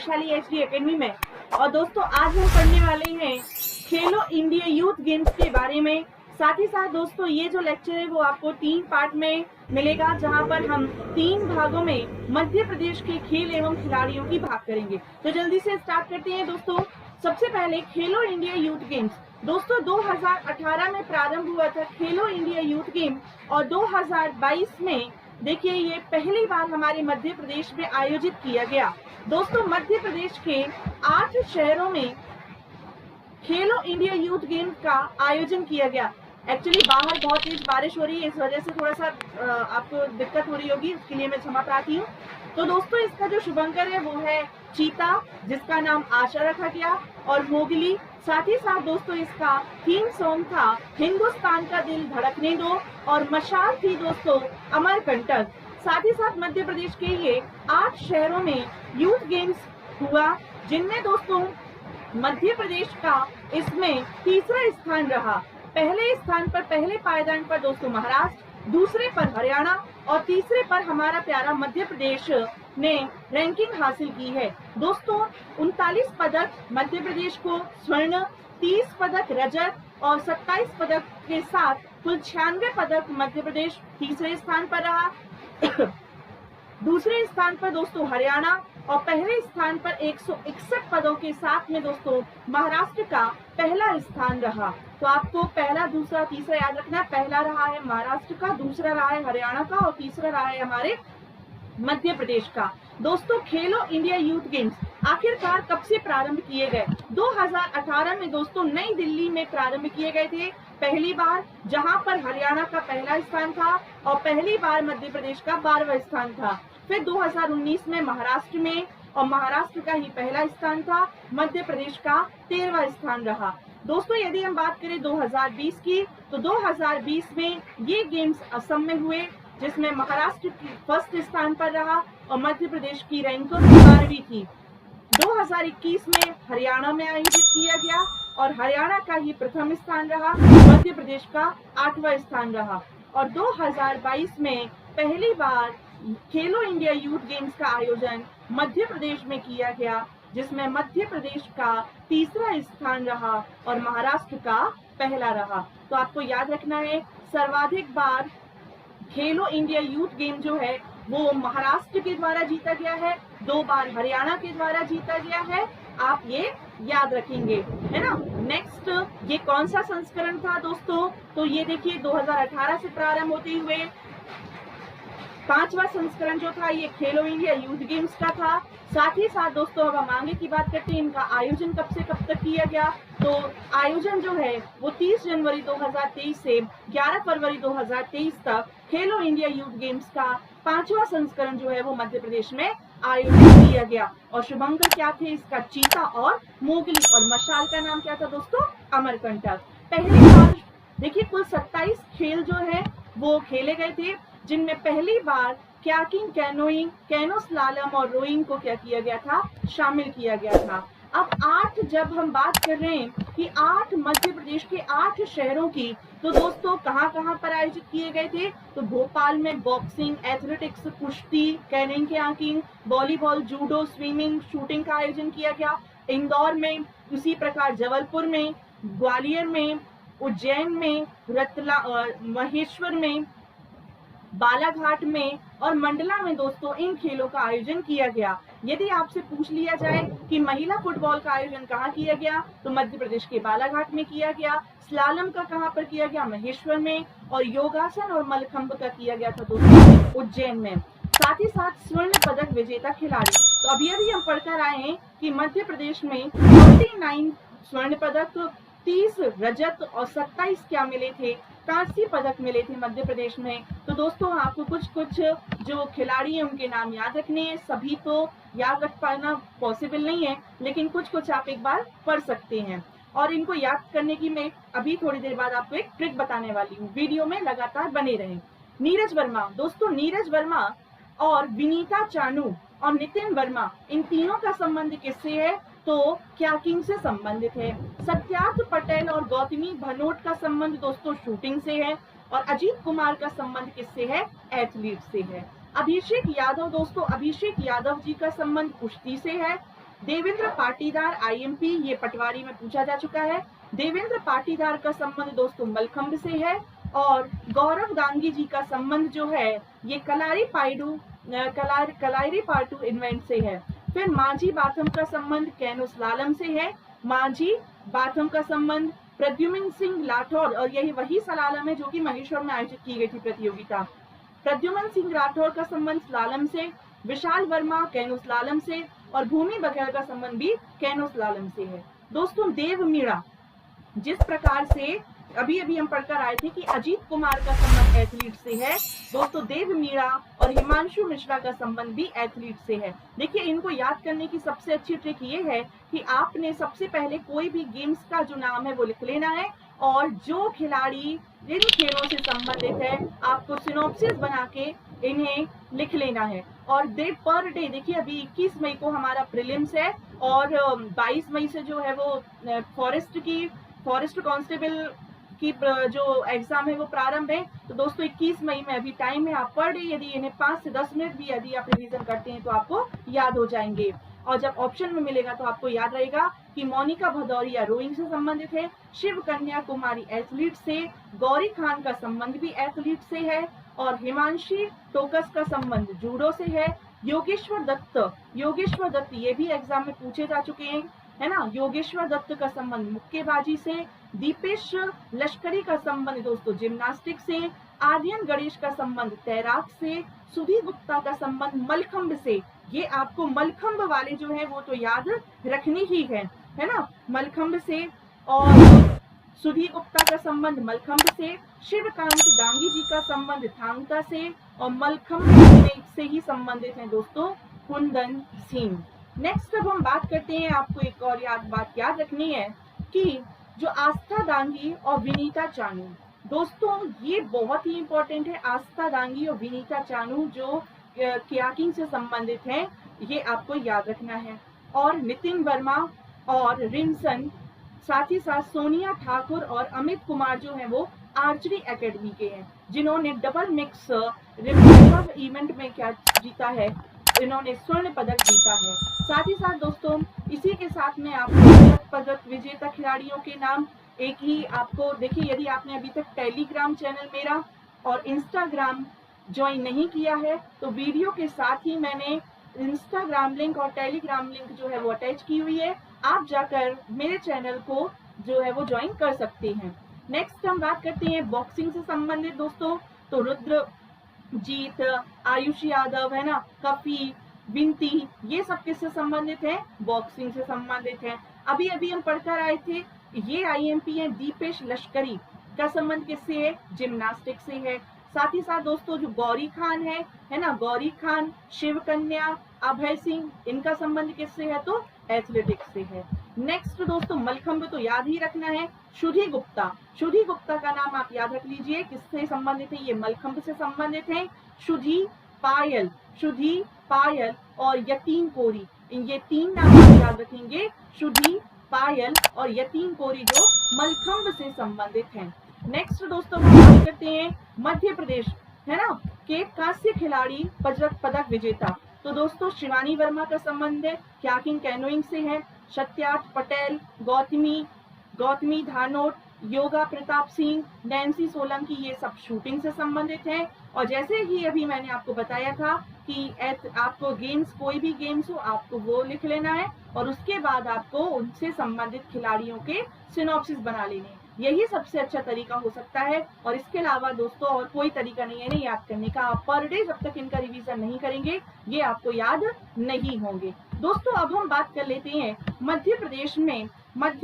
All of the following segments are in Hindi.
वैशाली HD एकेडमी में। और दोस्तों आज हम पढ़ने वाले हैं खेलो इंडिया यूथ गेम्स के बारे में। साथ ही साथ दोस्तों ये जो लेक्चर है वो आपको 3 पार्ट में मिलेगा, जहां पर हम 3 भागों में मध्य प्रदेश के खेल एवं खिलाड़ियों की भाग करेंगे। तो जल्दी से स्टार्ट करते हैं दोस्तों। सबसे पहले खेलो इंडिया यूथ गेम्स। दोस्तों 2018 में प्रारंभ हुआ था खेलो इंडिया यूथ गेम, और 2022 में देखिए ये पहली बार हमारे मध्य प्रदेश में आयोजित किया गया। दोस्तों मध्य प्रदेश के 8 शहरों में खेलो इंडिया यूथ गेम का आयोजन किया गया। एक्चुअली बाहर बहुत तेज बारिश हो रही है, इस वजह से थोड़ा सा आपको दिक्कत हो रही होगी, उसके लिए मैं क्षमा प्रार्थी हूँ। तो दोस्तों इसका जो शुभंकर है वो है चीता, जिसका नाम आशा रखा गया, और मोगली। साथ ही साथ दोस्तों इसका थीम सॉन्ग था हिंदुस्तान का दिल धड़कने दो, और मशाल थी दोस्तों अमरकंटक। साथ ही साथ मध्य प्रदेश के ये 8 शहरों में यूथ गेम्स हुआ, जिनमें दोस्तों मध्य प्रदेश का इसमें तीसरा स्थान रहा। पहले स्थान पर, पहले पायदान पर दोस्तों महाराष्ट्र, दूसरे पर हरियाणा, और तीसरे पर हमारा प्यारा मध्य प्रदेश ने रैंकिंग हासिल की है। दोस्तों 39 पदक मध्य प्रदेश को स्वर्ण, 30 पदक रजत और 27 पदक के साथ कुल 96 पदक मध्य प्रदेश तीसरे स्थान पर रहा। दूसरे स्थान पर दोस्तों हरियाणा, और पहले स्थान पर 161 पदों के साथ में दोस्तों महाराष्ट्र का पहला स्थान रहा। तो आपको पहला, दूसरा, तीसरा याद रखना। पहला रहा है महाराष्ट्र का, दूसरा रहा है हरियाणा का, और तीसरा रहा है हमारे मध्य प्रदेश का। दोस्तों खेलो इंडिया यूथ गेम्स आखिरकार कब से प्रारंभ किए गए? 2018 में दोस्तों नई दिल्ली में प्रारंभ किए गए थे पहली बार, जहां पर हरियाणा का पहला स्थान था और पहली बार मध्य प्रदेश का 12वां स्थान था। फिर 2019 में महाराष्ट्र में, और महाराष्ट्र का ही पहला स्थान था, मध्य प्रदेश का 13वां स्थान रहा। दोस्तों यदि हम बात करें 2020 की, तो 2020 में ये गेम्स असम में हुए, जिसमें महाराष्ट्र की फर्स्ट स्थान पर रहा और मध्य प्रदेश की रैंक 12वीं थी। 2021 में हरियाणा में आयोजित किया गया और हरियाणा का ही प्रथम स्थान रहा, मध्य प्रदेश का 8वां स्थान रहा। और 2022 में पहली बार खेलो इंडिया यूथ गेम्स का आयोजन मध्य प्रदेश में किया गया, जिसमें मध्य प्रदेश का तीसरा स्थान रहा और महाराष्ट्र का पहला रहा। तो आपको याद रखना है सर्वाधिक बार खेलो इंडिया यूथ गेम जो है वो महाराष्ट्र के द्वारा जीता गया है, 2 बार हरियाणा के द्वारा जीता गया है। आप ये याद रखेंगे, है ना। नेक्स्ट ये कौन सा संस्करण था दोस्तों? तो ये देखिए 2018 से प्रारंभ होते हुए 5वां संस्करण जो था ये खेलो इंडिया यूथ गेम्स का था। साथ ही साथ दोस्तों अब हम आगे की बात करते हैं, इनका आयोजन कब से कब तक किया गया। तो आयोजन जो है वो 30 जनवरी 2023 से 11 फरवरी 2023 तक खेलो इंडिया यूथ गेम्स का 5वां संस्करण जो है वो मध्य प्रदेश में आयोजित किया गया। और शुभंकर क्या थे इसका? चीता और मोगली, और मशाल का नाम क्या था दोस्तों? अमरकंटक। पहली बार देखिए कुल 27 खेल जो है वो खेले गए थे, जिनमें पहली बार कयाकिंग, कैनोइंग, कैनो स्लालम और रोइंग को क्या किया गया था? शामिल किया गया था। अब 8 जब हम बात कर रहे हैं कि 8 मध्य प्रदेश के 8 शहरों की, तो दोस्तों कहाँ कहाँ पर आयोजित किए गए थे? तो भोपाल में बॉक्सिंग, एथलेटिक्स, कुश्ती, Canning, kayaking, volleyball, judo, swimming, shooting का आयोजन किया गया। इंदौर में, उसी प्रकार जबलपुर में, ग्वालियर में, उज्जैन में, महेश्वर में, बालाघाट में और मंडला में दोस्तों इन खेलों का आयोजन किया गया। यदि आपसे पूछ लिया जाए कि महिला फुटबॉल का आयोजन कहाँ किया गया, तो मध्य प्रदेश के बालाघाट में किया गया। स्लालम का कहाँ पर किया गया? महेश्वर में। और योगासन और मलखंभ का किया गया था दोस्तों उज्जैन में। साथ ही साथ स्वर्ण पदक विजेता खिलाड़ी, तो अभी हम पढ़कर आए हैं कि मध्य प्रदेश में 49 स्वर्ण पदक, 30 रजत और 27 क्या मिले थे? कांस्य पदक मिले थे मध्य प्रदेश में। तो दोस्तों आपको कुछ जो खिलाड़ी हैं उनके नाम याद रखने हैं। सभी तो याद रख पाना पॉसिबल नहीं है, लेकिन कुछ आप एक बार पढ़ सकते हैं। और इनको याद करने की मैं अभी थोड़ी देर बाद आपको एक ट्रिक बताने वाली हूँ। वीडियो में लगातार बने रहें। नीरज वर्मा, दोस्तों नीरज वर्मा और विनीता चानू और नितिन वर्मा, इन तीनों का संबंध किससे है? तो कयाकिंग से संबंधित है। सत्यार्थ पटेल और गौतमी भनोट का संबंध दोस्तों शूटिंग से है। और अजीत कुमार का संबंध किससे है? एथलीट से है। अभिषेक यादव, दोस्तों अभिषेक यादव जी का संबंध कुश्ती से है। देवेंद्र पाटीदार आईएमपी, ये पटवारी में पूछा जा चुका है। देवेंद्र पाटीदार का संबंध दोस्तों मलखंब से है, और गौरव गांगी जी का संबंध जो है ये कलारी पाटू इन्वेंट से है। फिर माझी बाथम का संबंध कैनोस्लालम से है। माझी बाथम का संबंध प्रद्युम्न सिंह राठौर, और यही वही सलालम है जो कि महेश्वर में आयोजित की गई थी प्रतियोगिता। प्रद्युम्न सिंह राठौर का संबंध स्लालम से, विशाल वर्मा कैनोस्लालम से, और भूमि बघेल का संबंध भी कैनोस्लालम से है। दोस्तों देव मीणा, जिस प्रकार से अभी हम पढ़कर आए थे कि अजीत कुमार का संबंध एथलीट से है, दोस्तों देव मीणा और हिमांशु मिश्रा का संबंध भी एथलीट से है। देखिए, इनको याद करने की सबसे अच्छी ट्रिक ये है कि आपने सबसे पहले कोई भी गेम्स का जो नाम है वो लिख लेना है, और जो खिलाड़ी इन खेलों से संबंधित है आपको सिनॉप्सिस बना के इन्हें लिख लेना है। और डे पर डे, देखिए अभी 21 मई को हमारा प्रीलिम्स है, और 22 मई से जो है वो फॉरेस्ट कांस्टेबल की जो एग्जाम है वो प्रारंभ है। तो दोस्तों 21 मई में अभी टाइम है, आप पर डे यदि इन्हें 5 से 10 मिनट भी यदि आप रिवीजन करते हैं तो आपको याद हो जाएंगे। और जब ऑप्शन में मिलेगा तो आपको याद रहेगा कि मोनिका भदौरिया रोइंग से संबंधित है, शिव कन्या कुमारी एथलीट से, गौरी खान का संबंध भी एथलीट से है, और हिमांशी टोकस का संबंध जूडो से है। योगेश्वर दत्त ये भी एग्जाम में पूछे जा चुके हैं, है ना। योगेश्वर दत्त का संबंध मुक्केबाजी से। दीपेश लश्करी का संबंध दोस्तों जिम्नास्टिक से। आर्यन गणेश का संबंध तैराक से। सुधीर गुप्ता का संबंध मलखंब से। ये आपको मलखंब वाले जो है वो तो याद रखनी ही है ना, मलखंब से। और सुधीर गुप्ता का संबंध मलखंब से। शिवकांत दांगी जी का संबंध थांगता से, और मलखंब से ही संबंधित हैं दोस्तों कुंदन सिंह। नेक्स्ट अब हम बात करते हैं, आपको एक और बात याद रखनी है कि जो आस्था दांगी और विनीता चानू, दोस्तों ये बहुत ही इंपॉर्टेंट है। आस्था दांगी और विनीता चानू जो कियाकिंग से संबंधित हैं, ये आपको याद रखना है। और नितिन वर्मा और रिमसन, साथ ही साथ सोनिया ठाकुर और अमित कुमार जो है वो आर्चरी एकेडमी के हैं, जिन्होंने डबल मिक्स रिकर्व इवेंट में क्या जीता है, इन्होंने स्वर्ण पदक जीता है। साथ ही साथ दोस्तों इसी के साथ में आपको पदक विजेता खिलाड़ियों के नाम एक ही आपको देखिए, यदि आपने अभी तक टेलीग्राम चैनल मेरा और इंस्टाग्राम ज्वाइन नहीं किया है तो वीडियो के साथ ही मैंने इंस्टाग्राम लिंक और टेलीग्राम लिंक जो है वो अटैच की हुई है, आप जाकर मेरे चैनल को जो है वो ज्वाइन कर सकते हैं। नेक्स्ट हम बात करते हैं बॉक्सिंग से संबंधित दोस्तों, तो रुद्र जीत, आयुष यादव, है ना, कफी, विनती, ये सब किससे संबंधित है, बॉक्सिंग से संबंधित है। अभी हम पढ़कर आए थे, ये आईएमपी है। दीपेश लश्करी का संबंध किससे है, जिम्नास्टिक से है। साथ ही साथ दोस्तों जो गौरी खान है ना, गौरी खान, शिव कन्या, अभय सिंह, इनका संबंध किससे है, तो एथलेटिक्स से है। नेक्स्ट दोस्तों मलखंब तो याद ही रखना है। सुधी गुप्ता का नाम आप याद रख लीजिए, किससे संबंधित है, ये मलखंब से संबंधित है। सुधी पायल और यतीन कोरी, ये 3 नाम आप याद रखेंगे। सुधी, पायल और यतीन कोरी जो मलखंब से संबंधित हैं। नेक्स्ट दोस्तों हम बात करते हैं मध्य प्रदेश, है ना, के कांस्य खिलाड़ी पदक विजेता, तो दोस्तों शिवानी वर्मा का संबंध है, क्याकिंग कैनोइंग से है। सत्यार्थ पटेल, गौतमी धानोट, योगा प्रताप सिंह, नैन्सी सोलंकी, ये सब शूटिंग से संबंधित हैं। और जैसे ही अभी मैंने आपको बताया था कि आपको गेम्स, कोई भी गेम्स हो आपको वो लिख लेना है, और उसके बाद आपको उनसे संबंधित खिलाड़ियों के सिनॉप्सिस बना लेने हैं। यही सबसे अच्छा तरीका हो सकता है, और इसके अलावा दोस्तों और कोई तरीका नहीं है इन्हें याद करने का। आप पर डे जब तक इनका रिवीजन नहीं करेंगे ये आपको याद नहीं होंगे। दोस्तों अब हम बात कर लेते हैं मध्य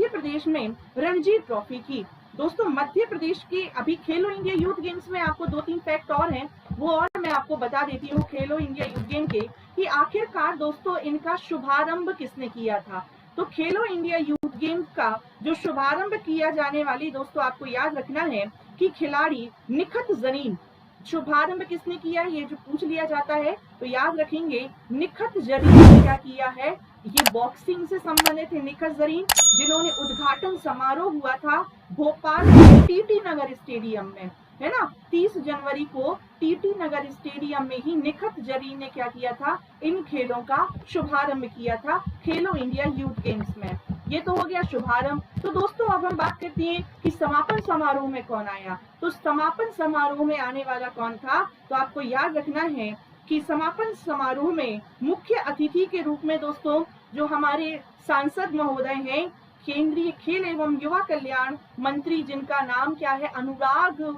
प्रदेश में रणजी ट्रॉफी की। दोस्तों मध्य प्रदेश के अभी खेलो इंडिया यूथ गेम्स में आपको 2-3 फैक्ट और हैं, वो और मैं आपको बता देती हूँ खेलो इंडिया यूथ गेम के, कि आखिरकार दोस्तों इनका शुभारंभ किसने किया था। तो खेलो इंडिया यूथ गेम का जो शुभारंभ किया जाने वाली, दोस्तों आपको याद रखना है कि खिलाड़ी निखत जरीन, शुभारंभ किसने किया, ये जो पूछ लिया जाता है तो याद रखेंगे निखत जरीन ने क्या किया है, ये बॉक्सिंग से संबंधित है। निखत जरीन जिन्होंने उद्घाटन समारोह हुआ था भोपाल के टीटी नगर स्टेडियम में, है ना, 30 जनवरी को टीटी नगर स्टेडियम में ही निखत जरीन ने क्या किया था, इन खेलों का शुभारंभ किया था खेलो इंडिया यूथ गेम्स में। ये तो हो गया शुभारंभ। तो दोस्तों अब हम बात करते हैं कि समापन समारोह में कौन आया। तो समापन समारोह में आने वाला कौन था, तो आपको याद रखना है कि समापन समारोह में मुख्य अतिथि के रूप में दोस्तों जो हमारे सांसद महोदय हैं, केंद्रीय खेल एवं युवा कल्याण मंत्री, जिनका नाम क्या है, अनुराग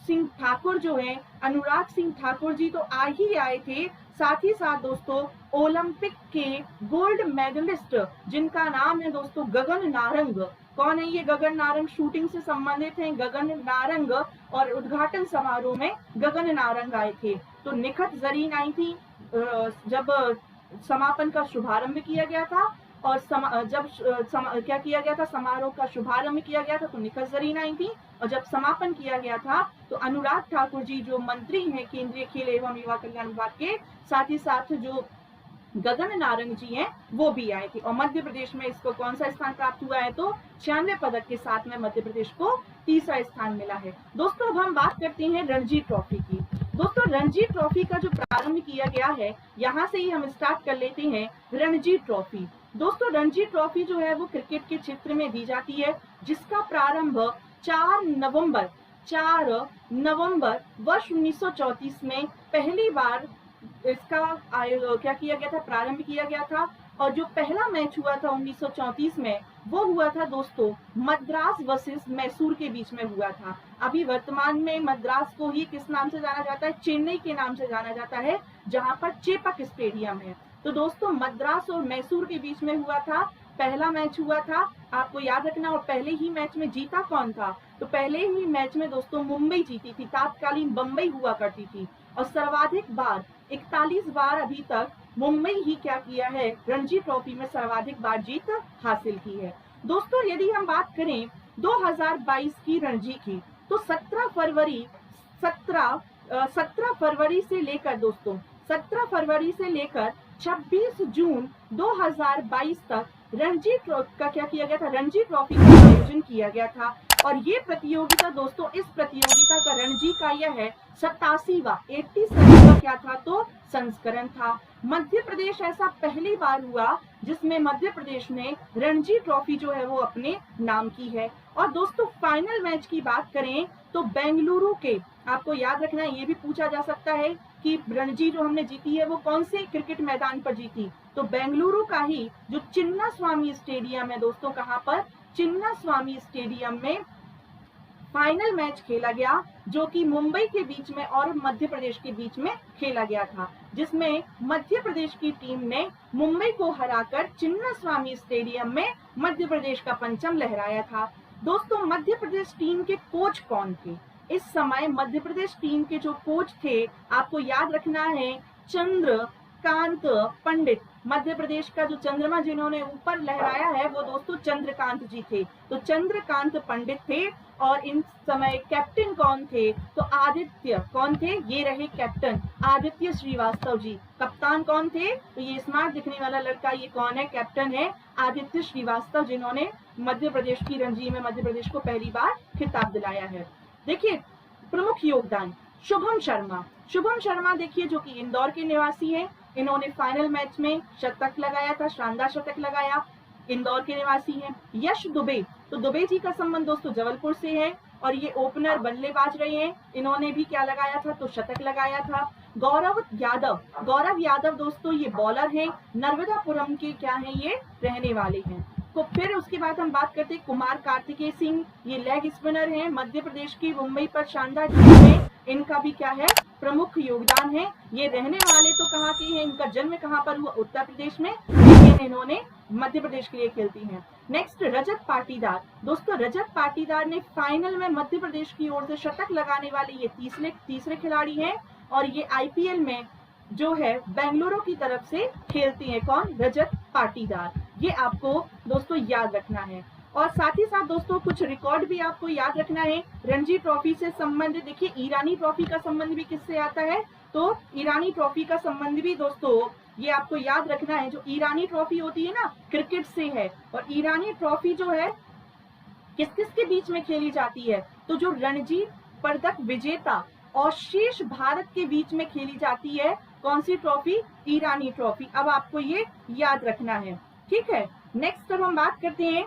सिंह ठाकुर जो है, अनुराग सिंह ठाकुर जी तो आ ही आए थे। साथ ही साथ दोस्तों ओलंपिक के गोल्ड मेडलिस्ट जिनका नाम है दोस्तों गगन नारंग। कौन है ये गगन नारंग, शूटिंग से संबंधित हैं गगन नारंग, और उद्घाटन समारोह में गगन नारंग आए थे। तो निखत जरीन आई थी जब समापन का शुभारंभ किया गया था, और क्या किया गया था, समारोह का शुभारंभ किया गया था तो निखत जरीन आई थी, और जब समापन किया गया था तो अनुराग ठाकुर जी जो मंत्री हैं केंद्रीय खेल एवं युवा कल्याण विभाग के, साथ ही साथ जो गगन नारंग जी हैं वो भी आए थे। और मध्य प्रदेश में इसको कौन सा स्थान प्राप्त हुआ है, तो 96 पदक के साथ में मध्य प्रदेश को तीसरा स्थान मिला है। दोस्तों अब हम बात करते हैं रणजी ट्रॉफी की। दोस्तों रणजी ट्रॉफी का जो प्रारंभ किया गया है, यहाँ से ही हम स्टार्ट कर लेते हैं रणजी ट्रॉफी। दोस्तों रणजी ट्रॉफी जो है वो क्रिकेट के क्षेत्र में दी जाती है, जिसका प्रारंभ 4 नवंबर वर्ष 1934 में पहली बार इसका क्या किया गया था, प्रारंभ किया गया था। और जो पहला मैच हुआ था 1934 में, वो हुआ था दोस्तों मद्रास वर्सेस मैसूर के बीच में हुआ था। अभी वर्तमान में मद्रास को ही किस नाम से जाना जाता है, चेन्नई के नाम से जाना जाता है, जहां पर चेपक स्टेडियम है। तो दोस्तों मद्रास और मैसूर के बीच में हुआ था, पहला मैच हुआ था, आपको याद रखना। और पहले ही मैच में जीता कौन था, तो पहले ही मैच में दोस्तों मुंबई जीती थी, तत्कालीन बंबई हुआ करती थी। और सर्वाधिक बार 41 बार अभी तक मुंबई ही क्या किया है, रणजी ट्रॉफी में सर्वाधिक बार जीत हासिल की है। दोस्तों यदि हम बात करें 2022 की रणजी की, तो 17 फरवरी से लेकर दोस्तों 17 फरवरी से लेकर 26 जून 2022 तक रणजी का क्या किया गया था, रणजी ट्रॉफी का आयोजन किया गया था। और ये प्रतियोगिता दोस्तों, इस प्रतियोगिता का रणजी का यह है 87वां क्या था, तो संस्करण था। मध्य प्रदेश ऐसा पहली बार हुआ जिसमें मध्य प्रदेश ने रणजी ट्रॉफी जो है वो अपने नाम की है। और दोस्तों फाइनल मैच की बात करें तो बेंगलुरु के, आपको याद रखना है, ये भी पूछा जा सकता है कि रणजी जो हमने जीती है वो कौन से क्रिकेट मैदान पर जीती, तो बेंगलुरु का ही जो चिन्ना स्वामी स्टेडियम है दोस्तों, कहां पर, चिन्ना स्वामी स्टेडियम में फाइनल मैच खेला गया, जो कि मुंबई के बीच में और मध्य प्रदेश के बीच में खेला गया था, जिसमें मध्य प्रदेश की टीम ने मुंबई को हराकर चिन्ना स्वामी स्टेडियम में मध्य प्रदेश का परचम लहराया था। दोस्तों मध्य प्रदेश टीम के कोच कौन थे, इस समय मध्य प्रदेश टीम के जो कोच थे, आपको याद रखना है, चंद्रकांत पंडित। मध्य प्रदेश का जो चंद्रमा जिन्होंने ऊपर लहराया है वो दोस्तों चंद्रकांत जी थे, तो चंद्रकांत पंडित थे। और इन समय कैप्टन कौन थे, तो आदित्य, कौन थे, ये रहे कैप्टन आदित्य श्रीवास्तव जी। कप्तान कौन थे, तो ये स्मार्ट दिखने वाला लड़का, ये कौन है, कैप्टन है आदित्य श्रीवास्तव, जिन्होंने मध्य प्रदेश की रणजी में मध्य प्रदेश को पहली बार खिताब दिलाया है। देखिए प्रमुख योगदान, शुभम शर्मा देखिए जो कि इंदौर के निवासी हैं, इन्होंने फाइनल मैच में शतक लगाया था, शानदार शतक लगाया, इंदौर के निवासी हैं। यश दुबे, तो दुबे जी का संबंध दोस्तों जबलपुर से है, और ये ओपनर बल्लेबाज रहे हैं, इन्होंने भी क्या लगाया था, तो शतक लगाया था। गौरव यादव दोस्तों ये बॉलर हैं, नर्मदापुरम के क्या हैं, ये रहने वाले हैं। तो फिर उसके बाद हम बात करते हैं कुमार कार्तिकेय सिंह, ये लेग स्पिनर हैं, मध्य प्रदेश की मुंबई पर शानदार जीत है, इनका भी क्या है, प्रमुख योगदान है। ये रहने वाले तो कहाँ के हैं, इनका जन्म कहाँ पर हुआ, उत्तर प्रदेश में, लेकिन इन्होंने मध्य प्रदेश के लिए खेलती हैं। नेक्स्ट रजत पाटीदार, दोस्तों रजत पाटीदार ने फाइनल में मध्य प्रदेश की ओर से शतक लगाने वाले ये तीसरे खिलाड़ी हैं, और ये आईपीएल में जो है बेंगलुरु की तरफ से खेलती हैं, कौन, रजत पाटीदार। ये आपको दोस्तों याद रखना है। और साथ ही साथ दोस्तों कुछ रिकॉर्ड भी आपको याद रखना है रणजी ट्रॉफी से संबंधित। देखिए ईरानी ट्रॉफी का संबंध भी किससे आता है, तो ईरानी ट्रॉफी का संबंध भी दोस्तों ये आपको याद रखना है, जो ईरानी ट्रॉफी होती है ना, क्रिकेट से है। और ईरानी ट्रॉफी जो है किस किस के बीच में खेली जाती है, तो जो रणजी पदक विजेता और शेष भारत के बीच में खेली जाती है कौन सी ट्रॉफी? ईरानी ट्रॉफी। अब आपको ये याद रखना है, ठीक है। नेक्स्ट अब हम बात करते हैं,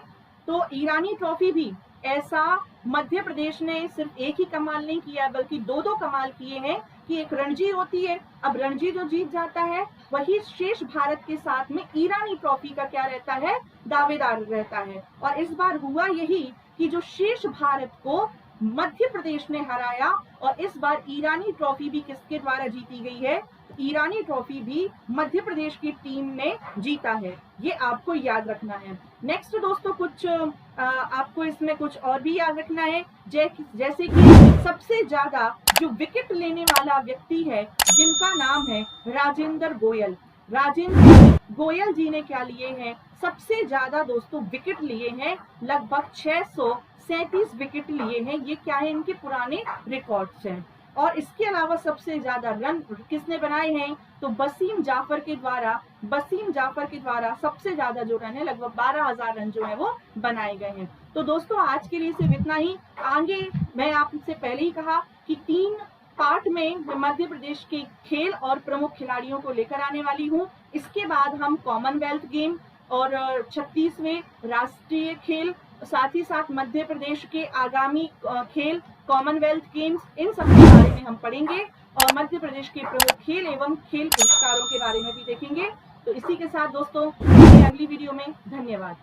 तो ईरानी ट्रॉफी भी ऐसा मध्य प्रदेश ने सिर्फ एक ही कमाल नहीं किया बल्कि दो कमाल किए हैं कि एक रणजी होती है, अब रणजी जो जीत जाता है वही शेष भारत के साथ में ईरानी ट्रॉफी का क्या रहता है? दावेदार रहता है। और इस बार हुआ यही कि जो शेष भारत को मध्य प्रदेश ने हराया और इस बार ईरानी ट्रॉफी भी किसके द्वारा जीती गई है? ईरानी ट्रॉफी भी मध्य प्रदेश की टीम ने जीता है, ये आपको याद रखना है। नेक्स्ट दोस्तों कुछ आपको इसमें कुछ और भी याद रखना है, जैसे कि सबसे ज्यादा जो विकेट लेने वाला व्यक्ति है जिनका नाम है राजेंद्र गोयल। राजेंद्र गोयल जी ने क्या लिए हैं? सबसे ज्यादा दोस्तों विकेट लिए हैं, लगभग 637 विकेट लिए हैं। ये क्या है? इनके पुराने रिकॉर्ड्स हैं। और इसके अलावा सबसे ज्यादा रन किसने बनाए हैं? तो वसीम जाफर के द्वारा सबसे ज्यादा जो रन है लगभग 12,000 रन जो है वो बनाए गए हैं। तो दोस्तों आज के लिए सिर्फ इतना ही। आगे मैं आपसे पहले ही कहा कि 3 पार्ट में मध्य प्रदेश के खेल और प्रमुख खिलाड़ियों को लेकर आने वाली हूँ। इसके बाद हम कॉमनवेल्थ गेम और 36वें राष्ट्रीय खेल, साथ ही साथ मध्य प्रदेश के आगामी खेल कॉमनवेल्थ गेम्स, इन सब के बारे में हम पढ़ेंगे और मध्य प्रदेश के प्रमुख खेल एवं खेल पुरस्कारों के बारे में भी देखेंगे। तो इसी के साथ दोस्तों अगली वीडियो में धन्यवाद।